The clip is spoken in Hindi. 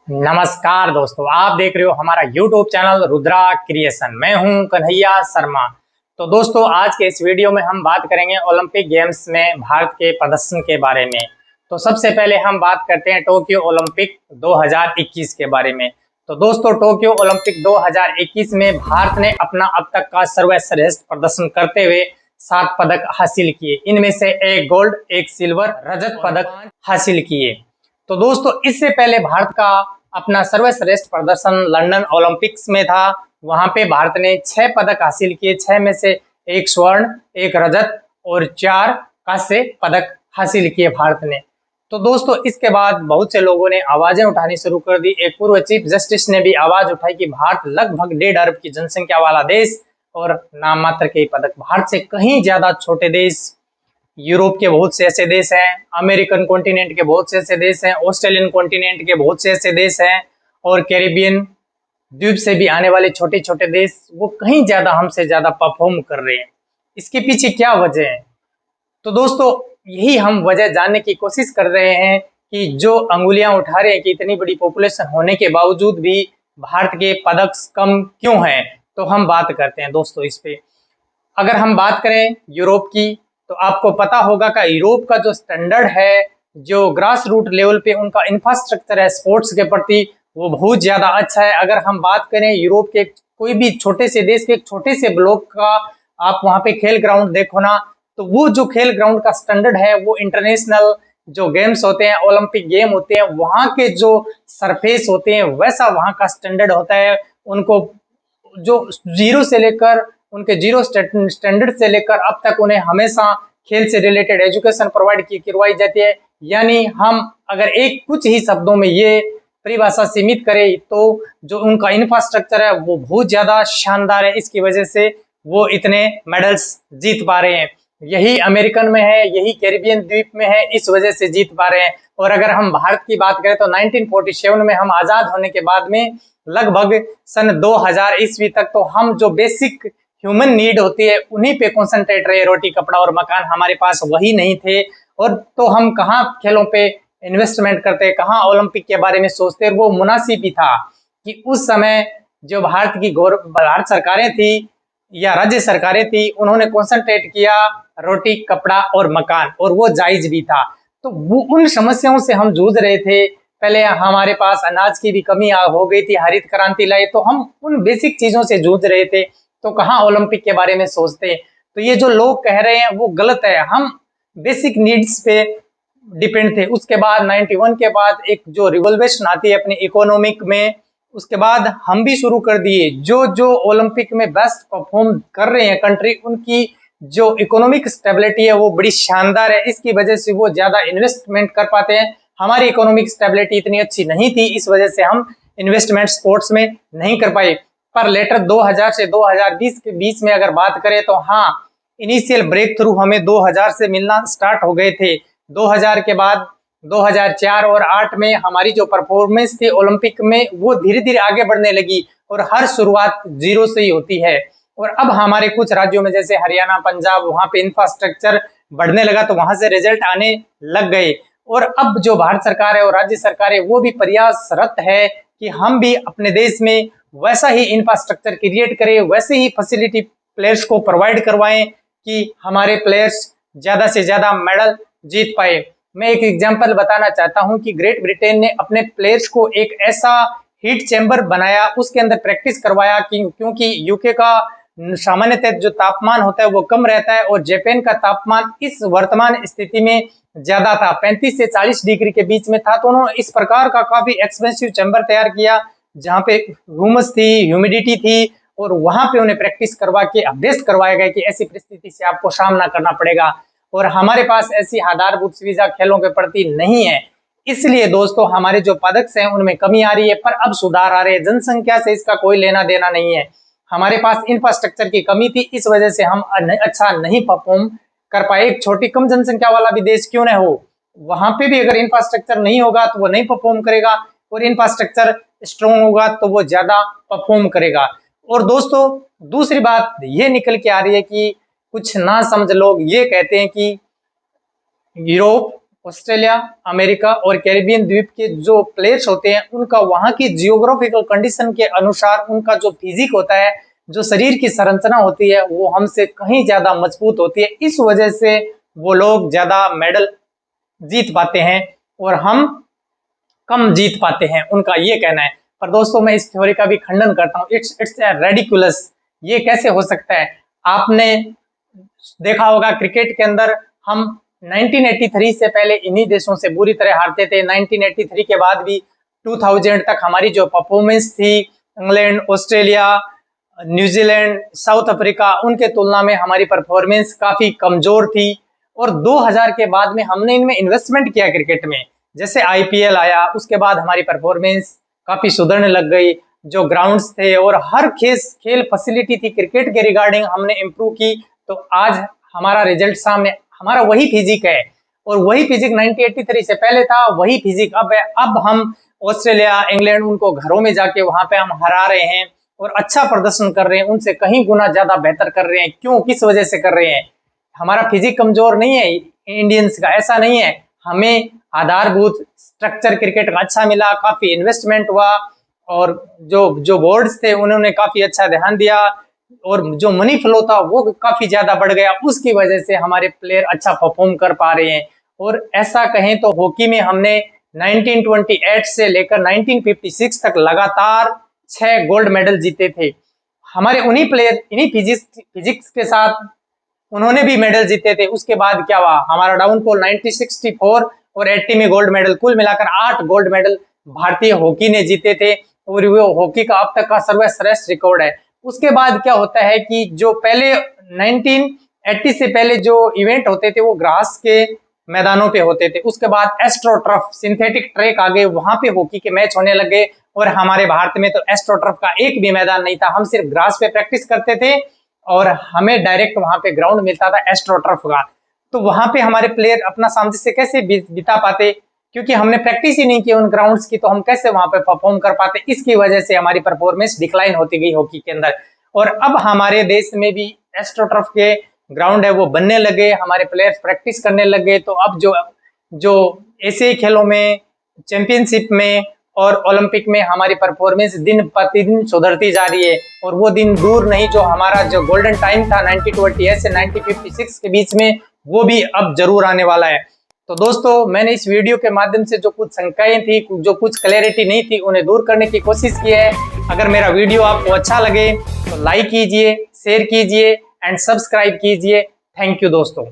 नमस्कार दोस्तों, आप देख रहे हो हमारा YouTube चैनल रुद्रा क्रिएशन। मैं हूं कन्हैया शर्मा। तो दोस्तों, आज के इस वीडियो में हम बात करेंगे ओलंपिक गेम्स में भारत के प्रदर्शन के बारे में। तो सबसे पहले हम बात करते हैं टोक्यो ओलंपिक 2021 के बारे में। तो दोस्तों, टोक्यो ओलंपिक 2021 में भारत ने अपना अब तक का सर्वश्रेष्ठ प्रदर्शन करते हुए 7 पदक हासिल किए। इनमें से 1 गोल्ड, 1 सिल्वर, रजत पदक हासिल किए। तो दोस्तों, इससे पहले भारत का अपना सर्वश्रेष्ठ प्रदर्शन लंदन ओलंपिक्स में था। वहां पे भारत ने 6 पदक हासिल किए। 6 में से 1 स्वर्ण, 1 रजत और 4 कांस्य पदक हासिल किए भारत ने। तो दोस्तों, इसके बाद बहुत से लोगों ने आवाजें उठानी शुरू कर दी। एक पूर्व चीफ जस्टिस ने भी आवाज उठाई कि भारत लगभग 1.5 अरब की जनसंख्या वाला देश और नाम मात्र के पदक। भारत से कहीं ज्यादा छोटे देश यूरोप के बहुत से ऐसे देश हैं, अमेरिकन कॉन्टिनेंट के बहुत से ऐसे देश हैं, ऑस्ट्रेलियन कॉन्टिनेंट के बहुत से ऐसे देश हैं और कैरिबियन द्वीप से भी आने वाले छोटे छोटे देश, वो कहीं ज्यादा हमसे ज्यादा परफॉर्म कर रहे हैं। इसके पीछे क्या वजह है? तो दोस्तों, यही हम वजह जानने की कोशिश कर रहे हैं कि जो अंगुलियां उठा रहे हैं कि इतनी बड़ी पॉपुलेशन होने के बावजूद भी भारत के पदक कम क्यों हैं। तो हम बात करते हैं दोस्तों इस पे। अगर हम बात करें यूरोप की, तो आपको पता होगा कि यूरोप का जो स्टैंडर्ड है, जो ग्रास रूट लेवल पे उनका इंफ्रास्ट्रक्चर है स्पोर्ट्स के प्रति, वो बहुत ज्यादा अच्छा है। अगर हम बात करें यूरोप के कोई भी छोटे से देश के छोटे से ब्लॉक का, आप वहां पे खेल ग्राउंड देखो ना, तो वो जो खेल ग्राउंड का स्टैंडर्ड है, वो इंटरनेशनल जो गेम्स होते हैं, ओलंपिक गेम होते हैं, वहां के जो सरफेस होते हैं वैसा वहां का स्टैंडर्ड होता है। उनको जो जीरो से लेकर उनके जीरो स्टैंडर्ड से लेकर अब तक उन्हें हमेशा खेल से रिलेटेड एजुकेशन प्रोवाइड करवाई जाती है। यानी हम अगर एक कुछ ही शब्दों में ये परिभाषा सीमित करें तो जो उनका इंफ्रास्ट्रक्चर है वो बहुत ज्यादा शानदार है। इसकी वजह से वो इतने मेडल्स जीत पा रहे हैं। यही अमेरिकन में है, यही कैरिबियन द्वीप में है, इस वजह से जीत पा रहे हैं। और अगर हम भारत की बात करें तो 1947 में हम आजाद होने के बाद में लगभग सन 2000 ईस्वी तक तो हम जो बेसिक ह्यूमन नीड होती है उन्हीं पे कंसंट्रेट रहे। रोटी, कपड़ा और मकान हमारे पास वही नहीं थे। और तो हम कहाँ खेलों पे इन्वेस्टमेंट करते, कहाँ ओलंपिक के बारे में सोचते। वो मुनासिब ही था कि उस समय जो भारत सरकारें थी या राज्य सरकारें थी, उन्होंने कंसंट्रेट किया रोटी, कपड़ा और मकान, और वो जायज भी था। तो वो उन समस्याओं से हम जूझ रहे थे। पहले हमारे पास अनाज की भी कमी हो गई थी, हरित क्रांति लाई, तो हम उन बेसिक चीजों से जूझ रहे थे। तो कहाँ ओलंपिक के बारे में सोचते। तो ये जो लोग कह रहे हैं वो गलत है। हम बेसिक नीड्स पे डिपेंड थे। उसके बाद 91 के बाद एक जो रिवोल्यूशन आती है अपनी इकोनॉमिक में, उसके बाद हम भी शुरू कर दिए। जो जो ओलंपिक में बेस्ट परफॉर्म कर रहे हैं कंट्री, उनकी जो इकोनॉमिक स्टेबिलिटी है वो बड़ी शानदार है। इसकी वजह से वो ज्यादा इन्वेस्टमेंट कर पाते हैं। हमारी इकोनॉमिक स्टेबिलिटी इतनी अच्छी नहीं थी, इस वजह से हम इन्वेस्टमेंट स्पोर्ट्स में नहीं कर पाए। पर लेटर 2000 से 2020 के बीच में अगर बात करें तो हाँ, इनिशियल ब्रेक थ्रू हमें 2000 से मिलना स्टार्ट हो गए थे। 2000 के बाद 2004 और 8 में हमारी जो परफॉर्मेंस थी ओलंपिक में वो धीरे धीरे आगे बढ़ने लगी। और हर शुरुआत जीरो से ही होती है। और अब हमारे कुछ राज्यों में जैसे हरियाणा, पंजाब, वहां पे इंफ्रास्ट्रक्चर बढ़ने लगा तो वहां से रिजल्ट आने लग गए। और अब जो भारत सरकार है और राज्य सरकार है वो भी प्रयासरत है कि हम भी अपने देश में वैसा ही इंफ्रास्ट्रक्चर क्रिएट करें, वैसे ही फैसिलिटी प्लेयर्स को प्रोवाइड करवाएं कि हमारे प्लेयर्स ज्यादा से ज्यादा मेडल जीत पाए। मैं एक एग्जांपल बताना चाहता हूं कि ग्रेट ब्रिटेन ने अपने प्लेयर्स को एक ऐसा हीट चैम्बर बनाया, उसके अंदर प्रैक्टिस करवाया कि क्योंकि यूके का सामान्यतः जो तापमान होता है वो कम रहता है और जापान का तापमान इस वर्तमान स्थिति में ज्यादा था, 35 से 40 डिग्री के बीच में था। तो उन्होंने इस प्रकार का काफी एक्सपेंसिव चैम्बर तैयार किया जहाँ पे ह्यूमस थी, ह्यूमिडिटी थी, और वहां पे उन्हें प्रैक्टिस करवा के अभ्यस्त करवाया गया कि ऐसी परिस्थिति से आपको सामना करना पड़ेगा। और हमारे पास ऐसी आधारभूत सुविधा खेलों के प्रति नहीं है। इसलिए दोस्तों, हमारे जो पदक हैं उनमें कमी आ रही है, पर अब सुधार आ रहे हैं। जनसंख्या से इसका कोई लेना देना नहीं है। हमारे पास इंफ्रास्ट्रक्चर की कमी थी, इस वजह से हम अच्छा नहीं परफॉर्म कर पाए। एक छोटी कम जनसंख्या वाला भी देश क्यों न हो, वहां पे भी अगर इंफ्रास्ट्रक्चर नहीं होगा तो वो नहीं परफॉर्म करेगा, और इंफ्रास्ट्रक्चर स्ट्रॉन्ग होगा तो वो ज्यादा परफॉर्म करेगा। और दोस्तों, दूसरी बात ये निकल के आ रही है कि कुछ ना समझ लोग ये कहते हैं कि यूरोप ऑस्ट्रेलिया, अमेरिका और कैरिबियन द्वीप के जो प्लेयर्स होते हैं उनका वहाँ की जियोग्राफिकल कंडीशन के अनुसार उनका जो फिजिक होता है, जो शरीर की संरचना होती है, वो हमसे कहीं ज्यादा मजबूत होती है। इस वजह से वो लोग ज्यादा मेडल जीत पाते हैं और हम कम जीत पाते हैं, उनका ये कहना है। पर दोस्तों मैं इस थ्योरी का भी खंडन करता हूँ। It's ridiculous. ये कैसे हो सकता है? आपने देखा होगा क्रिकेट के अंदर हम 1983 से पहले इन्हीं देशों से बुरी तरह हारते थे। 1983 के बाद भी 2000 तक हमारी जो परफॉर्मेंस थी, England, Australia, New Zealand, south Africa, उनके तुलना में हमारी परफॉर्मेंस काफी कमजोर थी। और 2000 के बाद में हमने इनमें इन्वेस्टमेंट किया क्रिकेट में, जैसे आईपीएल आया, उसके बाद हमारी परफॉर्मेंस काफी सुधरने लग गई। जो ग्राउंड्स थे और हर खेल फैसिलिटी थी क्रिकेट के रिगार्डिंग हमने इम्प्रूव की, तो आज हमारा रिजल्ट सामने, हमारा वही फिजिक है और वही फिजिक 1983 से पहले था, वही फिजिक अब है। अब हम ऑस्ट्रेलिया, इंग्लैंड, उनको घरों में जाके वहां पे हम हरा रहे हैं और अच्छा प्रदर्शन कर रहे हैं, उनसे कहीं गुना ज्यादा बेहतर कर रहे हैं। क्यों, किस वजह से कर रहे हैं? हमारा फिजिक कमजोर नहीं है इंडियंस का, ऐसा नहीं है। हमें आधारभूत स्ट्रक्चर क्रिकेट का अच्छा मिला, काफी इन्वेस्टमेंट हुआ और जो बोर्ड्स थे उन्होंने काफी अच्छा ध्यान दिया और जो मनी फ्लो था वो काफी ज्यादा बढ़ गया। उसकी वजह से हमारे प्लेयर अच्छा परफॉर्म कर पा रहे हैं। और ऐसा कहें तो हॉकी में हमने 1928 से लेकर 1956 तक लगातार 6 गोल्ड मेडल जीते थे। हमारे उन्हीं प्लेयर, इन्हीं फिजिक्स के साथ उन्होंने भी मेडल जीते थे। उसके बाद क्या हुआ? हमारा डाउनफॉल 1964 और 80 में गोल्ड मेडल, कुल मिलाकर 8 गोल्ड मेडल भारतीय हॉकी ने जीते थे और वो हॉकी का अब तक का सर्वश्रेष्ठ रिकॉर्ड है। उसके बाद क्या होता है कि जो पहले 1980 से पहले जो इवेंट होते थे वो ग्रास के मैदानों पे होते थे। उसके बाद एस्ट्रोटर्फ, सिंथेटिक ट्रैक आ गए, वहां पे हॉकी के मैच होने लगे। और हमारे भारत में तो एस्ट्रोटर्फ का एक भी मैदान नहीं था, हम सिर्फ ग्रास पे प्रैक्टिस करते थे और हमें डायरेक्ट वहां पे ग्राउंड मिलता था एस्ट्रोटर्फ का। तो वहां पे हमारे प्लेयर अपना सामंजस्य कैसे बिता पाते? क्योंकि हमने प्रैक्टिस ही नहीं की उन ग्राउंड्स की, तो हम कैसे वहां पे परफॉर्म कर पाते? इसकी वजह से हमारी परफॉर्मेंस डिक्लाइन होती गई हॉकी के अंदर। और अब हमारे देश में भी एस्ट्रोटर्फ के ग्राउंड है वो बनने लगे, हमारे प्लेयर्स प्रैक्टिस करने लगे। तो अब जो एशियाई खेलों में, चैंपियनशिप में और ओलंपिक में हमारी परफॉर्मेंस दिन प्रतिदिन सुधरती जा रही है। और वो दिन दूर नहीं जो हमारा जो गोल्डन टाइम था 1928 से 1956 के बीच में, वो भी अब जरूर आने वाला है। तो दोस्तों मैंने इस वीडियो के माध्यम से जो कुछ शंकाएं थी, जो कुछ क्लैरिटी नहीं थी, उन्हें दूर करने की कोशिश की है। अगर मेरा वीडियो आपको अच्छा लगे तो लाइक कीजिए, शेयर कीजिए एंड सब्सक्राइब कीजिए। थैंक यू दोस्तों।